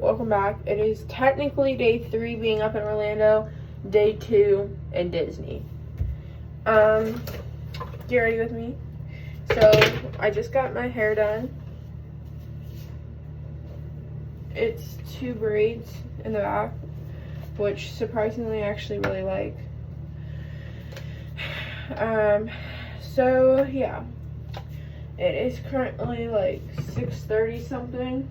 welcome back. It is technically day 3 being up in Orlando, day 2 in Disney. Get ready with me. So I just got my hair done. It's 2 braids in the back, which surprisingly I actually really like. So yeah, it is currently like 6:30 something.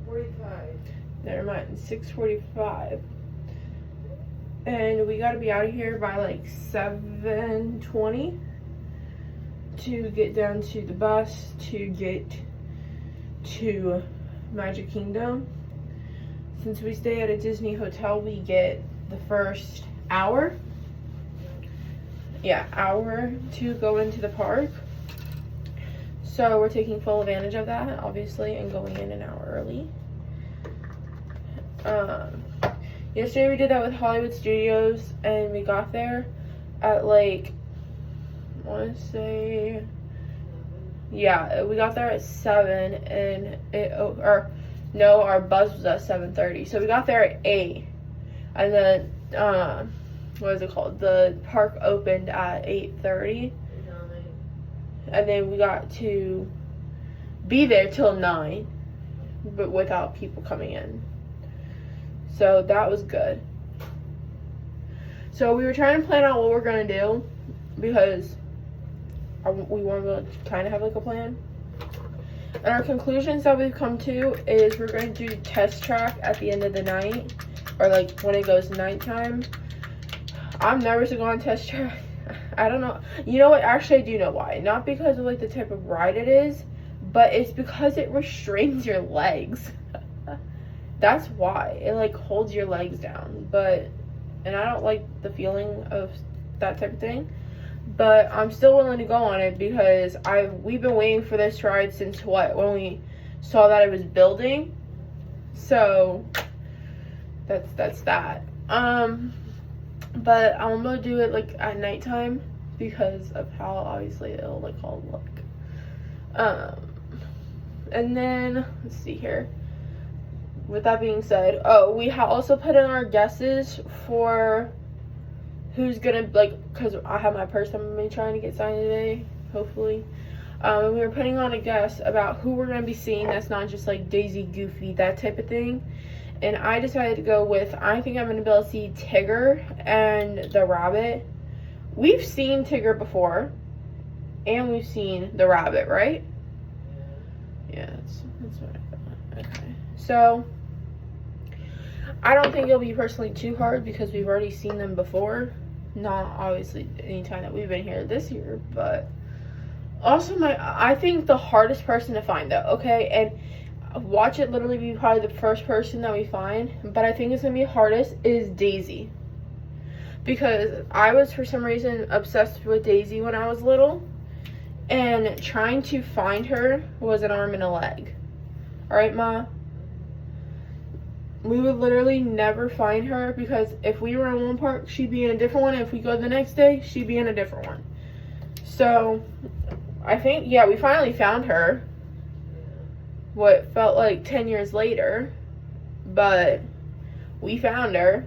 6:45. Never mind, 6:45. And we gotta be out of here by like 7:20 to get down to the bus to get to Magic Kingdom. Since we stay at a Disney hotel, we get the first hour. Yeah, hour to go into the park. So we're taking full advantage of that, obviously, and going in an hour early. Yesterday we did that with Hollywood Studios, and we got there at like, I want to say, yeah, we got there at 7, and our bus was at 7:30, so we got there at 8, and then, what is it called, the park opened at 8:30, and then we got to be there till 9, but without people coming in. So that was good. So we were trying to plan out what we're going to do, because we want to kind of have like a plan. And our conclusions that we've come to is we're going to do Test Track at the end of the night, or like when it goes nighttime. I'm nervous to go on Test Track. I don't know. You know what? Actually, I do know why. Not because of like the type of ride it is, but it's because it restrains your legs. That's why. It like holds your legs down. And I don't like the feeling of that type of thing. But I'm still willing to go on it because we've been waiting for this ride since when we saw that it was building. So that's that. But I'm gonna do it like at nighttime because of how obviously it'll like all look. And then let's see here. With that being said, we also put in our guesses for who's gonna, like, because I have my purse I'm gonna be trying to get signed today, hopefully. And we were putting on a guess about who we're gonna be seeing that's not just like Daisy, Goofy, that type of thing. And I decided to go with, I think I'm gonna be able to see Tigger and the rabbit. We've seen Tigger before, and we've seen the rabbit, right? Yeah, that's what I thought. Okay. So I don't think it'll be personally too hard because we've already seen them before. Not obviously any time that we've been here this year, but also I think the hardest person to find though, okay, and watch it literally be probably the first person that we find, but I think it's gonna be hardest is Daisy. Because I was for some reason obsessed with Daisy when I was little, and trying to find her was an arm and a leg. Alright, Ma? We would literally never find her because if we were in one park, she'd be in a different one. If we go the next day, she'd be in a different one. So, I think, yeah, we finally found her. What felt like 10 years later. But we found her.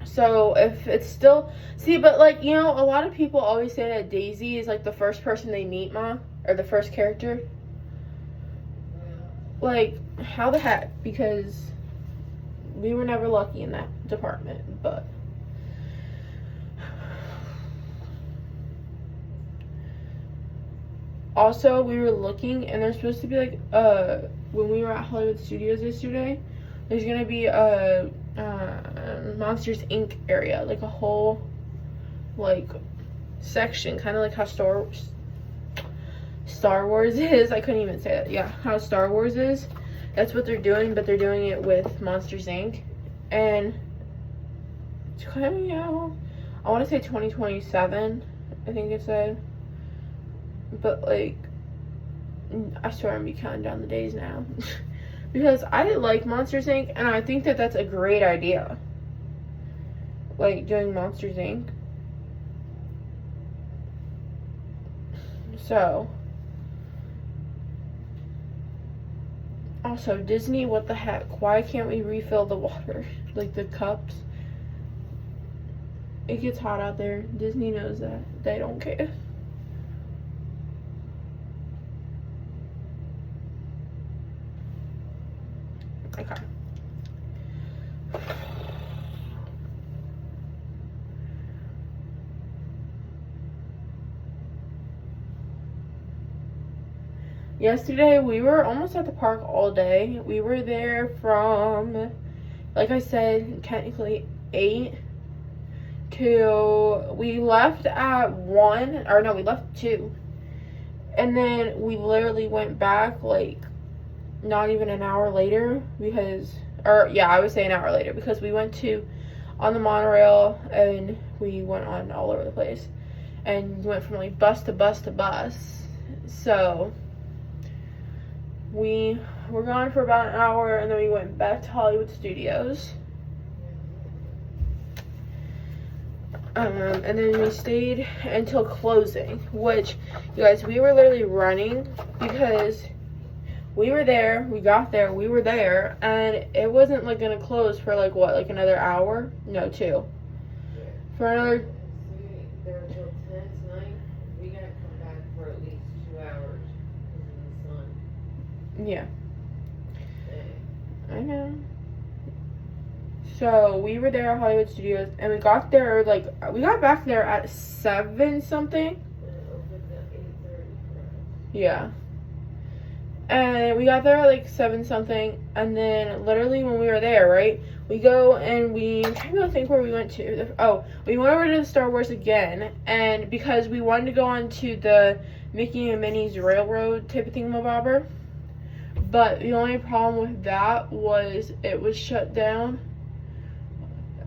So, if it's still... See, but, like, you know, a lot of people always say that Daisy is, like, the first person they meet, Ma. Or the first character. Like, how the heck? Because we were never lucky in that department, but also we were looking, and there's supposed to be like when we were at Hollywood Studios yesterday, there's gonna be a Monsters Inc. area, like a whole like section, kind of like how Star Wars is. I couldn't even say that. Yeah, how Star Wars is. That's what they're doing, but they're doing it with Monsters Inc. And it's coming out, I want to say 2027, I think it said. But like, I swear I'm be counting down the days now. Because I didn't like Monsters Inc. and I think that that's a great idea. Like doing Monsters Inc. So Also, Disney, what the heck? Why can't we refill the water? Like the cups? It gets hot out there. Disney knows that. They don't care. Okay. Yesterday, we were almost at the park all day. We were there from, like I said, technically 8 to, we left at 1, or no, we left 2. And then we literally went back, like, not even an hour later, because, or yeah, I would say an hour later, because we went on the monorail, and we went on all over the place. And went from, like, bus to bus to bus. So we were gone for about an hour, and then we went back to Hollywood Studios. And then we stayed until closing, which, you guys, we were literally running because we were there, we got there, we were there, and it wasn't, like, gonna close for, like, what, like another hour? No, 2. For another... There until 10 tonight. We gotta come back for at least 2 hours because of the sun. Yeah. Dang. I know. So, we were there at Hollywood Studios, and we got there, like, we got back there at 7 something. And it opened at 8:30 for us. Yeah. And we got there at, like, 7 something, and then, literally, when we were there, right, we go, and I'm trying to think where we went to. We went over to the Star Wars again, and because we wanted to go on to the Mickey and Minnie's Railroad type of thingamabobber, but the only problem with that was it was shut down.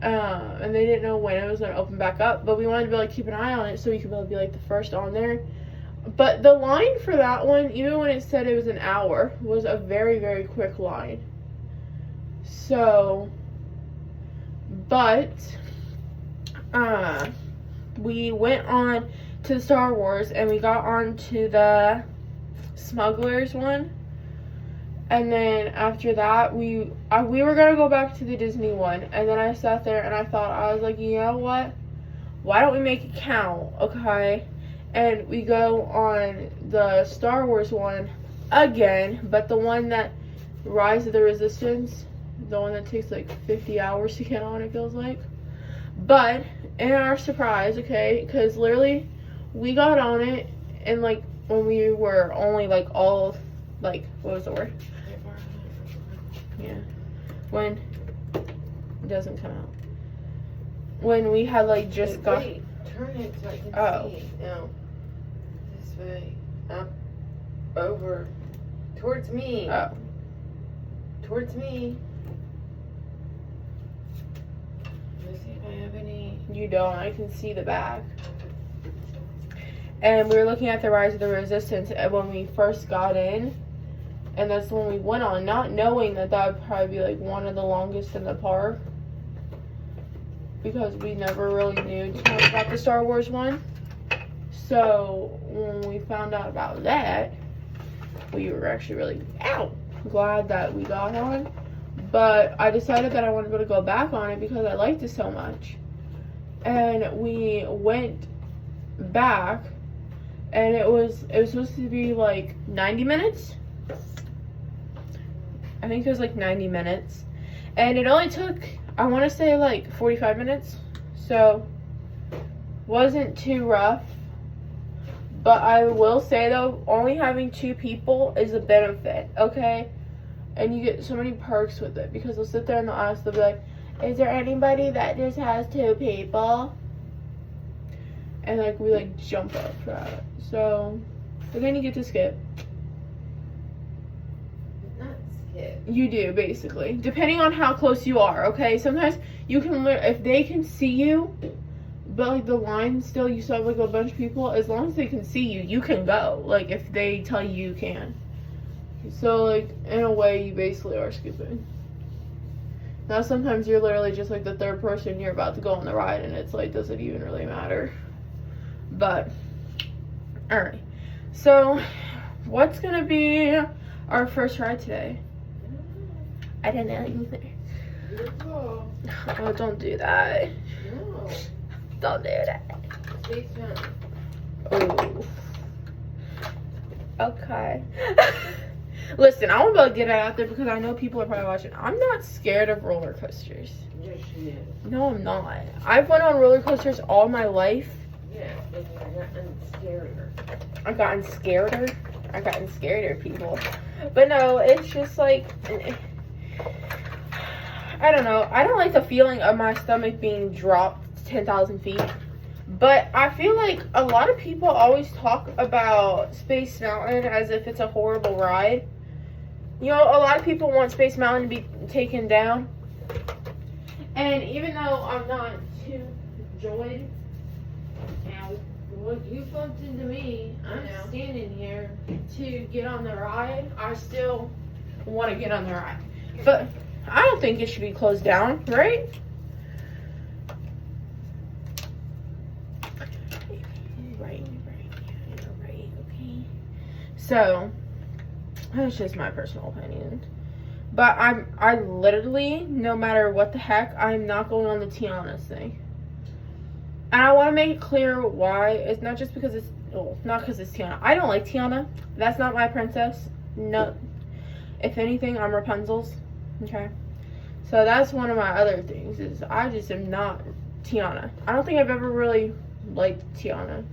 And they didn't know when it was going to open back up, but we wanted to be like keep an eye on it so we could be able to be like the first on there. But the line for that one, even when it said it was an hour, was a very, very quick line. So, but we went on to the Star Wars, and we got on to the Smugglers one. And then after that, we were going to go back to the Disney one. And then I sat there and I was like, you know what? Why don't we make it count, okay? And we go on the Star Wars one again. But the one that Rise of the Resistance, the one that takes like 50 hours to get on, it feels like. But in our surprise, okay, because literally we got on it and like when we were only like all, like, what was the word? Yeah. When it doesn't come out. When we had like just got. Wait, turn it so I can see. No. This way. Up. Over. Towards me. Oh. Towards me. Let me see if I have any. You don't. I can see the back. And we were looking at the Rise of the Resistance when we first got in. And that's when we went on, not knowing that would probably be like one of the longest in the park. Because we never really knew too much about the Star Wars one. So when we found out about that, we were actually really glad that we got on. But I decided that I wanted to go back on it because I liked it so much. And we went back, and it was supposed to be like 90 minutes. I think it was like 90 minutes. And it only took, I want to say like 45 minutes. So, wasn't too rough. But I will say though, only having 2 people is a benefit, okay? And you get so many perks with it. Because they'll sit there in the aisles, they'll be like, is there anybody that just has 2 people? And like, we like jump up for that. So, but then you get to skip. You do, basically. Depending on how close you are, okay? Sometimes you can, if they can see you, but, like, the line still, you still have, like, a bunch of people, as long as they can see you, you can go. Like, if they tell you can. So, like, in a way, you basically are skipping. Now, sometimes you're literally just, like, the third person, you're about to go on the ride, and it's, like, does it even really matter? But, alright. So, what's gonna be our first ride today? I didn't know either. Your call. Oh, don't do that. No. Don't do that. Space Mountain. Oh. Okay. Listen, I want to get it out there because I know people are probably watching. I'm not scared of roller coasters. Yes, she is. No, I'm not. I've went on roller coasters all my life. Yeah, but you're gotten scarier. I've gotten scareder. I've gotten scareder, people. But no, it's just like, I don't know. I don't like the feeling of my stomach being dropped 10,000 feet. But I feel like a lot of people always talk about Space Mountain as if it's a horrible ride. You know, a lot of people want Space Mountain to be taken down. And even though I'm not too joyed, Well, you bumped into me. I'm know. standing here. to get on the ride, I still want to get on the ride. But I don't think it should be closed down, right? Right, okay. So, that's just my personal opinion. But I literally, no matter what the heck, I'm not going on the Tiana's thing. And I want to make it clear why. It's not just because it's, well, not because it's Tiana. I don't like Tiana. That's not my princess. No. If anything, I'm Rapunzel's. Okay. So that's one of my other things, is I just am not Tiana. I don't think I've ever really liked Tiana.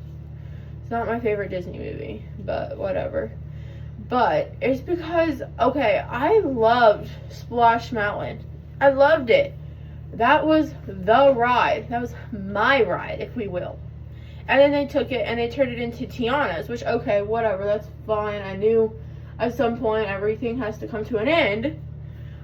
It's not my favorite Disney movie, but whatever. But it's because, okay, I loved Splash Mountain. I loved it. That was the ride. That was my ride, if we will. And then they took it and they turned it into Tiana's, which, okay, whatever, that's fine. I knew at some point everything has to come to an end.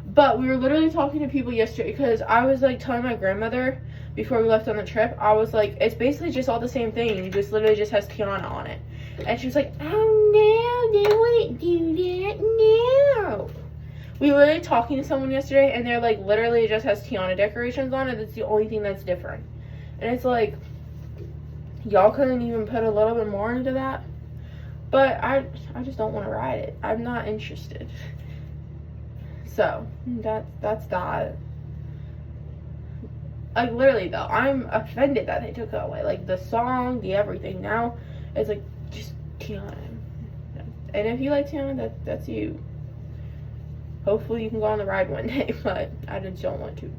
But we were literally talking to people yesterday because I was like telling my grandmother before we left on the trip, I was like, it's basically just all the same thing. It just literally just has Tiana on it. And she was like, oh no, they wouldn't do that, no. We were literally talking to someone yesterday and they're like, literally it just has Tiana decorations on it. That's the only thing that's different. And it's like, y'all couldn't even put a little bit more into that. But I just don't want to ride it. I'm not interested. So, that's that. Like, literally, though, I'm offended that they took it away. Like, the song, the everything. Now, it's like, just Tiana. And if you like Tiana, that's you. Hopefully you can go on the ride one day, but I just don't want to.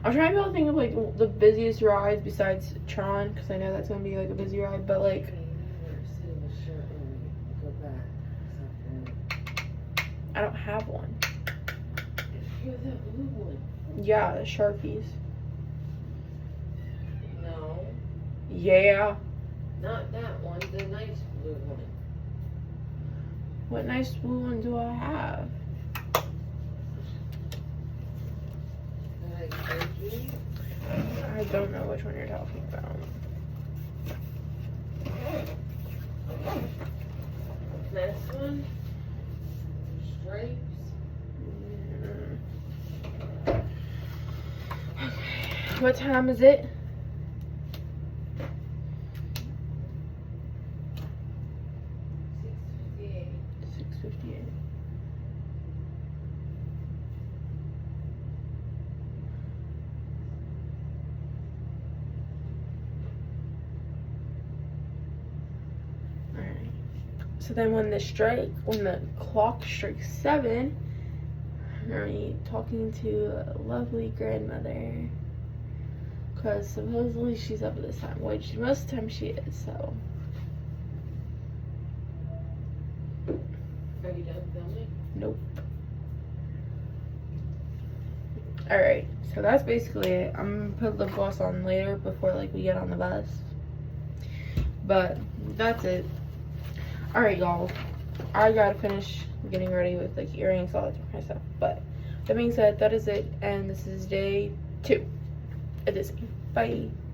I'm trying to think of, like, the busiest rides besides Tron, because I know that's going to be, like, a busy ride, but, like... Okay, you never see the shirt when we go back this afternoon. I don't have one. Here's that blue one. Yeah, the Sharpies. No, Yeah. not that one. The nice blue one. What nice blue one do I have? That I gave you. I don't know which one you're talking about. This one. Stripes. What time is it? 6:58. 6:58. Alright. So then when the clock strikes 7, I'm gonna be talking to a lovely grandmother. Because supposedly she's up at this time, which most of the time she is, so. Are you done filming? Nope. Alright, so that's basically it. I'm gonna put lip gloss on later before, like, we get on the bus. But that's it. Alright, y'all. I gotta finish getting ready with, like, earrings, all that kind of stuff. But that being said, that is it. And this is day 2 at Disney. Bye.